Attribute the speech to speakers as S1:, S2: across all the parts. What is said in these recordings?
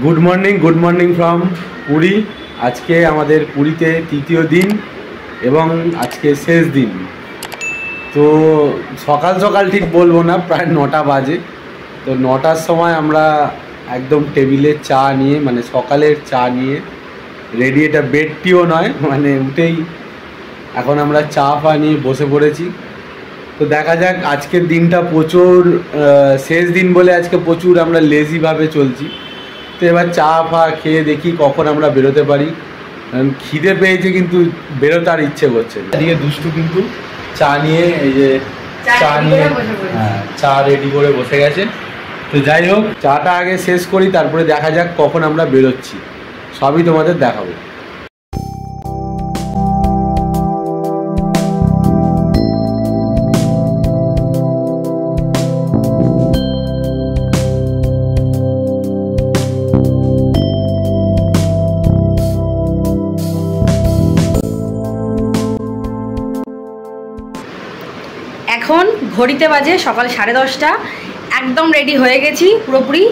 S1: Good morning from Puri. আজকে আমাদের পুরীতে তৃতীয় দিন এবং আজকে শেষ দিন। তো সকাল সকাল ঠিক বলবো না, প্রায় 9টা বাজে। তো 9টার সময় আমরা একদম টেবিলে চা নিয়ে, মানে সকালের চা নিয়ে রেডি। এটা বেড টিও নয়, মানে উঠেই এখন আমরা চা ফা নিয়ে বসে পড়েছি। তো দেখা যাক, আজকের দিনটা প্রচুর শেষ দিন বলে আজকে প্রচুর আমরা লেজিভাবে চলছি। তো এবার চা ফা খেয়ে দেখি কখন আমরা বেরোতে পারি, কারণ খিদে পেয়েছে কিন্তু বেরোতে আর ইচ্ছে করছে। এদিকে দুষ্টু কিন্তু চা নিয়ে, এই যে চা নিয়ে, হ্যাঁ, চা রেডি করে বসে গেছে। তো যাই হোক, চাটা আগে শেষ করি, তারপরে দেখা যাক কখন আমরা বেরোচ্ছি, সবই তোমাদের দেখাবো।
S2: এখন ঘড়িতে বাজে সকাল 10:30। একদম রেডি হয়ে গেছি পুরোপুরি,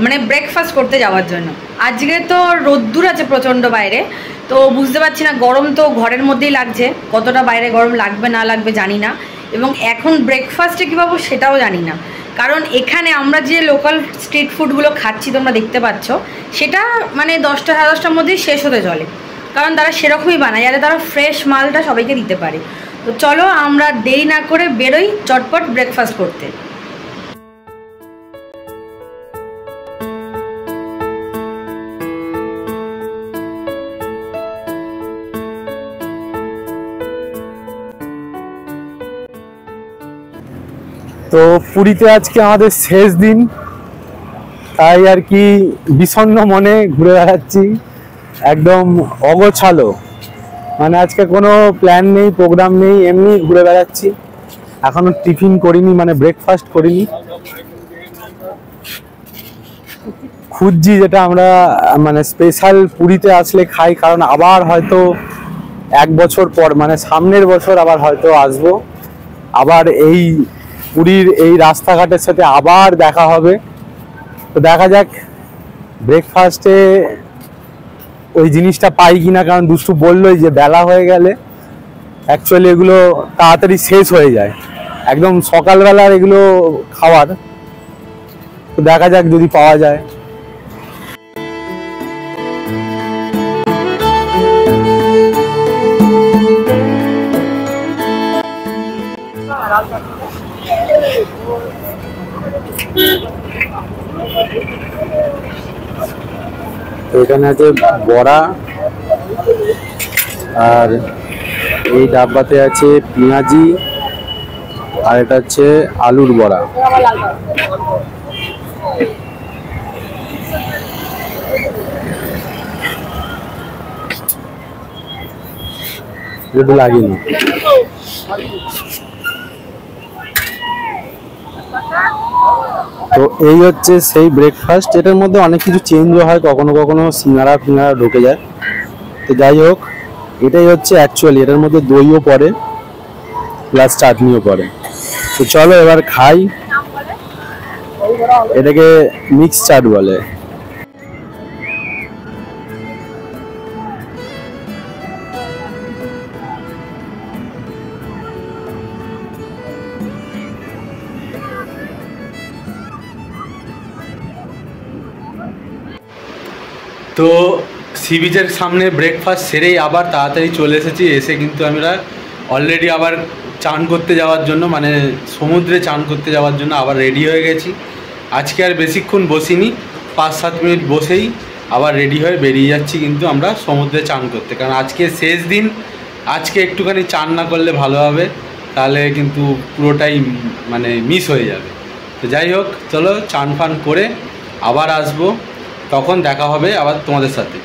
S2: মানে ব্রেকফাস্ট করতে যাওয়ার জন্য। আজকে তো রোদ্দুর আছে প্রচণ্ড বাইরে, তো বুঝতে পারছি না, গরম তো ঘরের মধ্যেই লাগছে, কতটা বাইরে গরম লাগবে না লাগবে জানি না। এবং এখন ব্রেকফাস্টে কী পাবো সেটাও জানি না, কারণ এখানে আমরা যে লোকাল স্ট্রিট ফুডগুলো খাচ্ছি তোমরা দেখতে পাচ্ছ, সেটা মানে 10টা 10:30টার মধ্যেই শেষ হতে চলে, কারণ তারা সেরকমই বানায় যাতে তারা ফ্রেশ মালটা সবাইকে দিতে পারে। তো চলো আমরা দেরি না করে বেরোই চটপট ব্রেকফাস্ট করতে।
S1: তো পুরীতে আজকে আমাদের শেষ দিন, তাই আর কি বিষণ্ণ মনে ঘুরে বেড়াচ্ছি, একদম অগোছালো। মানে আজকে কোনো প্ল্যান নেই, প্রোগ্রাম নেই, এমনি ঘুরে বেড়াচ্ছি। এখনো টিফিন করিনি, মানে ব্রেকফাস্ট করিনি। খুঁজছি যেটা আমরা মানে স্পেশাল পুরীতে আসলে খাই, কারণ আবার হয়তো 1 বছর পর, মানে সামনের বছর আবার হয়তো আসবো, আবার এই পুরীর এই রাস্তাঘাটের সাথে আবার দেখা হবে। তো দেখা যাক ব্রেকফাস্টে ওই জিনিসটা পাই কিনা, কারণ দুষ্টু বললোই যে বেলা হয়ে গেলে অ্যাকচুয়ালি এগুলো তাড়াতাড়ি শেষ হয়ে যায়, একদম সকালবেলার এগুলো খাওয়ার। তো দেখা যাক যদি পাওয়া যায়। এখানে আছে বড়া, আর এই ডাব্বাতে আছে পেঁয়াজি, আর এটা হচ্ছে আলুর বড়া। একটু লাগেনি। তো এই হচ্ছে সেই ব্রেকফাস্ট। এটার মধ্যে অনেক কিছু চেঞ্জও হয়, কখনো কখনো সিঙ্গারা ফিঙ্গারা ঢুকে যায়। তো যাই হোক, এটাই হচ্ছে অ্যাকচুয়ালি। এটার মধ্যে দইও পড়ে প্লাস চাটনিও পড়ে। তো চলো এবার খাই। এটাকে মিক্স চাট বলে। তো সি বিচের সামনে ব্রেকফাস্ট সেরেই আবার তাড়াতাড়ি চলে এসেছি। এসে কিন্তু আমরা অলরেডি আবার চান করতে যাওয়ার জন্য, মানে সমুদ্রে চান করতে যাওয়ার জন্য আবার রেডি হয়ে গেছি। আজকে আর বেশিক্ষণ বসিনি, 5-7 মিনিট বসেই আবার রেডি হয়ে বেরিয়ে যাচ্ছি কিন্তু আমরা সমুদ্রে চান করতে, কারণ আজকে শেষ দিন। আজকে একটুখানি চান না করলে ভালো হবে, তাহলে কিন্তু পুরোটাই মানে মিস হয়ে যাবে। তো যাই হোক, চলো চান ফান করে আবার আসবো, তখন দেখা হবে আবার তোমাদের সাথে।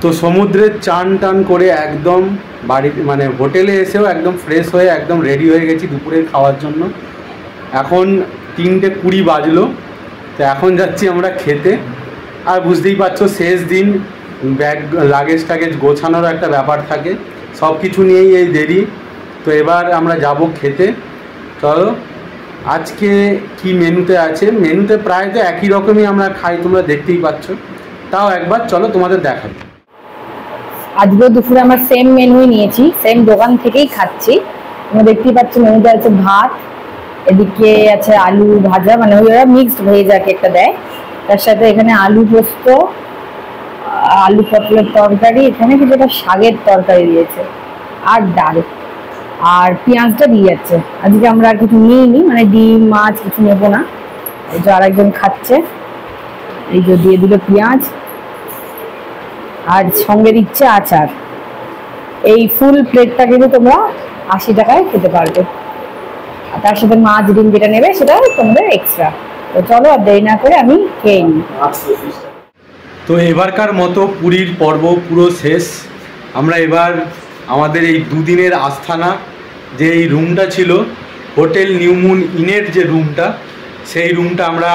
S1: তো সমুদ্রে চান টান করে একদম বাড়িতে, মানে হোটেলে এসেও একদম ফ্রেশ হয়ে একদম রেডি হয়ে গেছি দুপুরের খাওয়ার জন্য। এখন 3:20 বাজলো। তো এখন যাচ্ছি আমরা খেতে। আর বুঝতেই পারছো শেষ দিন, ব্যাগ লাগেজ টাগেজ গোছানোর একটা ব্যাপার থাকে, সব কিছু নিয়েই এই দেরি। তো এবার আমরা যাব খেতে। চলো আজকে কি মেনুতে আছে, মেনুতে প্রায় তো একই রকমই আমরা খাই, তোমরা দেখতেই পাচ্ছ। তাও একবার চলো তোমাদের দেখাবো।
S2: আজকে দুপুরে আমরা সেম মেনুই নিয়েছি, সেম দোকান থেকেই খাচ্ছি। তোমরা দেখতেই পাচ্ছ মেনুতে আছে ভাত, এদিকে আছে আলু ভাজা, মানে ওরা মিক্সড ভেজ আর একটা দেয়, তার সাথে এখানে আলু পোস্ত, আলু পটলের তরকারি, এখানে কিছু একটা শাকের তরকারি দিয়েছে, আর ডাল, আর পেঁয়াজটা দিয়ে যাচ্ছে। আজকে আমরা আর কিছু নিইনি, মানে ডিম মাছ কিছু নেবো না। এই যে আরেকজন খাচ্ছে, এই যে দিয়ে দিল পেঁয়াজ, আর সঙ্গে দিচ্ছে আচার। এই ফুল প্লেটটা কিন্তু তোমরা 80 টাকায় খেতে পারবে, আর তার সাথে মাছ ডিম যেটা নেবে সেটা তোমাদের এক্সট্রা। তো চলো আর দেরি না করে আমি খেয়ে নিই।
S1: তো এবারকার মতো পুরীর পর্ব পুরো শেষ। আমরা এবার আমাদের এই দুদিনের আস্থানা, যে এই রুমটা ছিল হোটেল নিউ মুন ইনের যে রুমটা, সেই রুমটা আমরা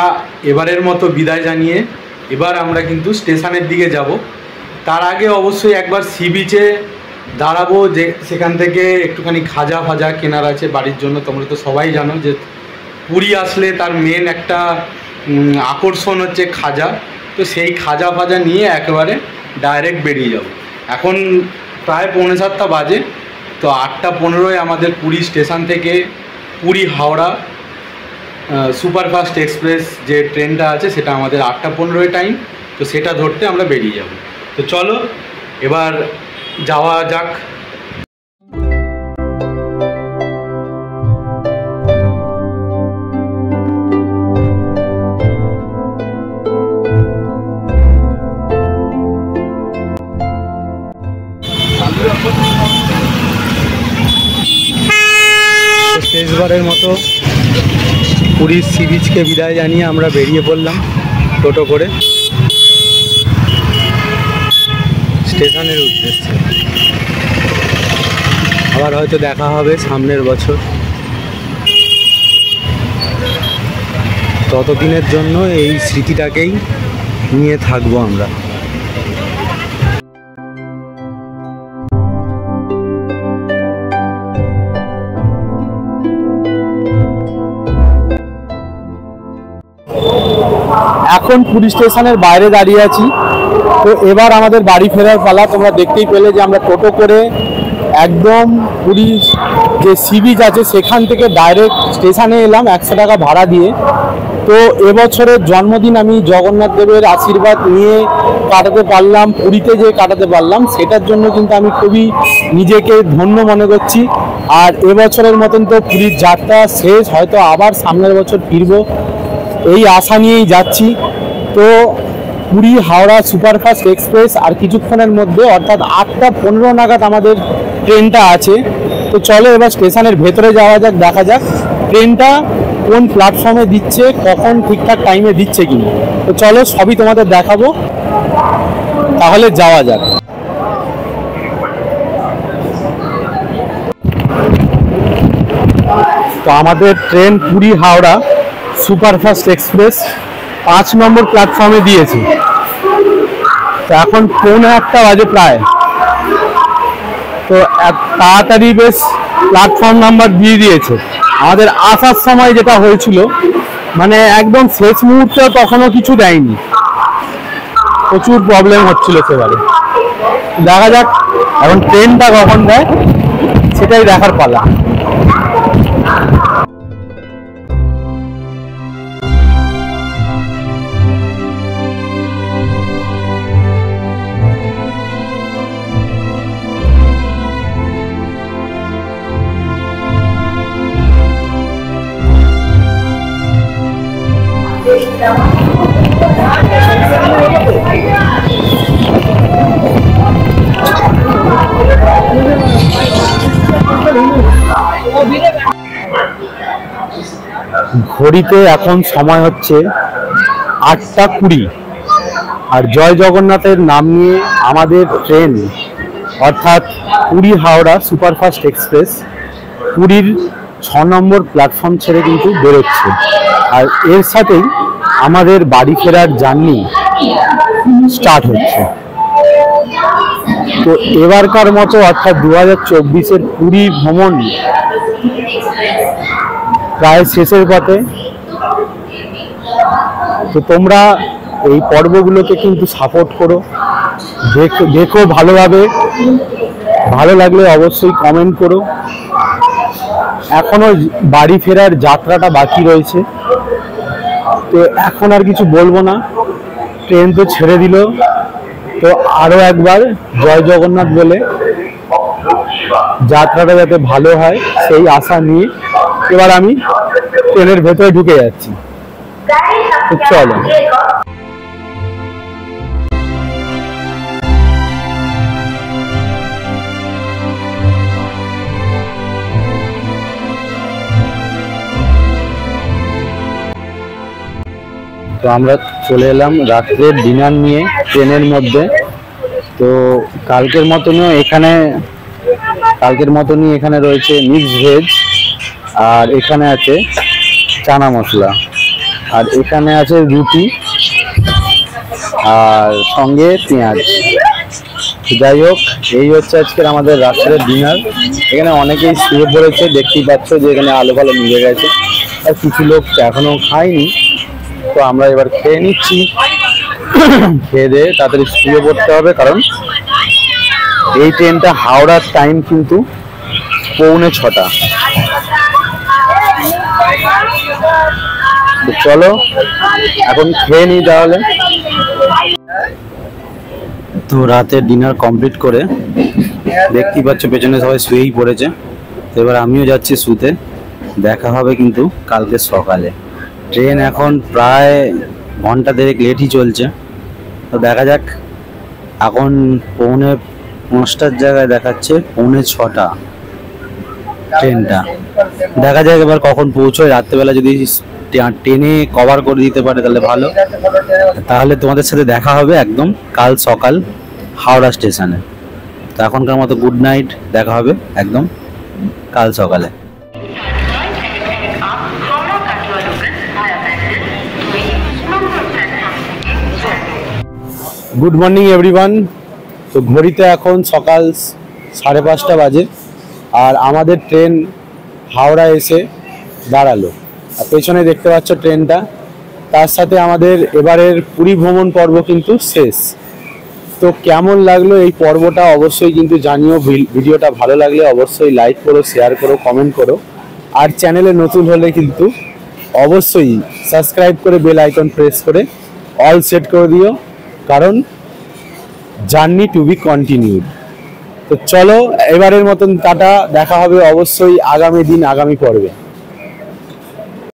S1: এবারের মতো বিদায় জানিয়ে এবার আমরা কিন্তু স্টেশনের দিকে যাব। তার আগে অবশ্যই একবার সি বিচে দাঁড়াবো, যে সেখান থেকে একটুখানি খাজা ফাজা কেনার আছে বাড়ির জন্য। তোমরা তো সবাই জানো যে পুরী আসলে তার মেন একটা আকর্ষণ হচ্ছে খাজা। তো সেই খাজা ফাজা নিয়ে একেবারে ডাইরেক্ট বেরিয়ে যাব। এখন প্রায় 7:45 বাজে। তো 8:15 আমাদের পুরী স্টেশন থেকে পুরী হাওড়া সুপারফাস্ট এক্সপ্রেস যে ট্রেনটা আছে সেটা আমাদের 8:15 টাইম। তো সেটা ধরতে আমরা বেরিয়ে যাব। তো চলো এবার যাওয়া যাক। শেষবারের মতো পুরীর সি বিচকে বিদায় জানিয়ে আমরা বেরিয়ে পড়লাম টোটো করে স্টেশনের উদ্দেশ্যে। আবার হয়তো দেখা হবে সামনের বছর। ততদিনের জন্য এই স্মৃতিটাকেই নিয়ে থাকবো আমরা। এখন পুরী স্টেশনের বাইরে দাঁড়িয়ে আছি। তো এবার আমাদের বাড়ি ফেরার পালা। তোমরা দেখতেই পেলে যে আমরা টোটো করে একদম পুরী যে সি বিচ আছে সেখান থেকে ডাইরেক্ট স্টেশনে এলাম 100 টাকা ভাড়া দিয়ে। তো এবছরের জন্মদিন আমি জগন্নাথ দেবের আশীর্বাদ নিয়ে কাটাতে পারলাম, পুরীতে যে কাটাতে পারলাম, সেটার জন্য কিন্তু আমি খুবই নিজেকে ধন্য মনে করছি। আর এবছরের মতন তো পুরীর যাত্রা শেষ, হয়তো আবার সামনের বছর ফিরবো এই আশা নিয়েই যাচ্ছি। তো পুরী হাওড়া সুপারফাস্ট এক্সপ্রেস আর কিছুক্ষণের মধ্যে, অর্থাৎ 8:15 নাগাদ আমাদের ট্রেনটা আছে। তো চলো এবার স্টেশনের ভেতরে যাওয়া যাক, দেখা যাক ট্রেনটা কোন প্ল্যাটফর্মে দিচ্ছে, কখন ঠিকঠাক টাইমে দিচ্ছে কিনা। তো চলো সবই তোমাদের দেখাবো, তাহলে যাওয়া যাক। তো আমাদের train Puri Howrah superfast express 5 নম্বর প্ল্যাটফর্মে দিয়েছে। তো এখন 1:45 বাজে প্রায়। তো তাড়াতাড়ি বেশ প্ল্যাটফর্ম নাম্বার দিয়ে দিয়েছে। আমাদের আসার সময় যেটা হয়েছিল, মানে একদম শেষ মুহূর্তে তখনও কিছু দেয়নি, প্রচুর প্রবলেম হচ্ছিল সেবারে। দেখা যাক এখন ট্রেনটা কখন দেয় সেটাই দেখার পালা। ঘড়িতে এখন সময় হচ্ছে 8:20, আর জয় জগন্নাথের নাম নিয়ে আমাদের ট্রেন অর্থাৎ পুরী হাওড়া সুপারফাস্ট এক্সপ্রেস পুরীর 6 নম্বর প্ল্যাটফর্ম ছেড়ে কিন্তু বেরোচ্ছে। আর এর সাথেই আমাদের বাড়ি ফেরার জার্নি স্টার্ট হচ্ছে। তো এবারকার মতো অর্থাৎ 2024-এর পুরী ভ্রমণ প্রায় শেষের পথে। তো তোমরা এই পর্বগুলোকে কিন্তু সাপোর্ট করো, দেখো ভালোভাবে, ভালো লাগলে অবশ্যই কমেন্ট করো। এখনো বাড়ি ফেরার যাত্রাটা বাকি রয়েছে, তো এখন আর কিছু বলবো না, ট্রেন তো ছেড়ে দিল। তো আরো একবার জয় জগন্নাথ বলে যাত্রাটা যাতে ভালো হয় সেই আশা নিয়ে এবার আমি ট্রেনের ভেতরে ঢুকে যাচ্ছি। তো চলো। তো আমরা চলে এলাম রাত্রের ডিনার নিয়ে ট্রেনের মধ্যে। তো কালকের মতনই এখানে রয়েছে মিক্স ভেজ, আর এখানে আছে চানা মশলা, আর এখানে আছে রুটি, আর সঙ্গে পেঁয়াজ। যাই হোক, এই হচ্ছে আজকের আমাদের রাত্রের ডিনার। এখানে অনেকেই শুয়ে পড়েছে, দেখতেই পাচ্ছ যে এখানে আলো ভালো মিলে গেছে, আর কিছু লোক এখনো খায়নি। তো আমরা এবার খেয়ে নিচ্ছি, খেয়ে দিয়ে তাড়াতাড়ি শুয়ে পড়তে হবে, কারণ এই ট্রেনটা হাওড়ার টাইম কিন্তু 6:45। চলো এখন খেয়ে নিই তাহলে। তো রাতের ডিনার কমপ্লিট করে দেখতেই পাচ্ছ পেছনে সবাই শুয়েই পড়েছে। তো এবার আমিও যাচ্ছি শুতে, দেখা হবে কিন্তু কালকে সকালে। ট্রেন এখন প্রায় ঘন্টা দেড়েক লেটই চলছে। তো দেখা যাক, এখন 5:45টার জায়গায় দেখাচ্ছে 5:45 ট্রেনটা। দেখা যাক এবার কখন পৌঁছয়। রাত্রেবেলা যদি ট্রেনে কভার করে দিতে পারে তাহলে ভালো, তাহলে তোমাদের সাথে দেখা হবে একদম কাল সকাল হাওড়া স্টেশনে। তো এখনকার মতো গুড নাইট, দেখা হবে একদম কাল সকালে। Good morning everyone. তো ঘড়িতে এখন সকাল 5:30 বাজে, আর আমাদের ট্রেন হাওড়া এসে দাঁড়ালো। আর পেছনে দেখতে পাচ্ছ ট্রেনটা, তার সাথে আমাদের এবারের পুরী ভ্রমণ পর্ব কিন্তু শেষ। তো কেমন লাগলো এই পর্বটা অবশ্যই কিন্তু জানিও। ভিডিওটা ভালো লাগলে অবশ্যই লাইক করো, শেয়ার করো, কমেন্ট করো, আর চ্যানেলে নতুন হলে কিন্তু অবশ্যই সাবস্ক্রাইব করে বেল আইকন প্রেস করে অল সেট করে দিও, কারণ জার্নি টু বি কন্টিনিউড। তো চলো এবারের মতন টাটা, দেখা হবে অবশ্যই আগামী দিন আগামী পর্বে।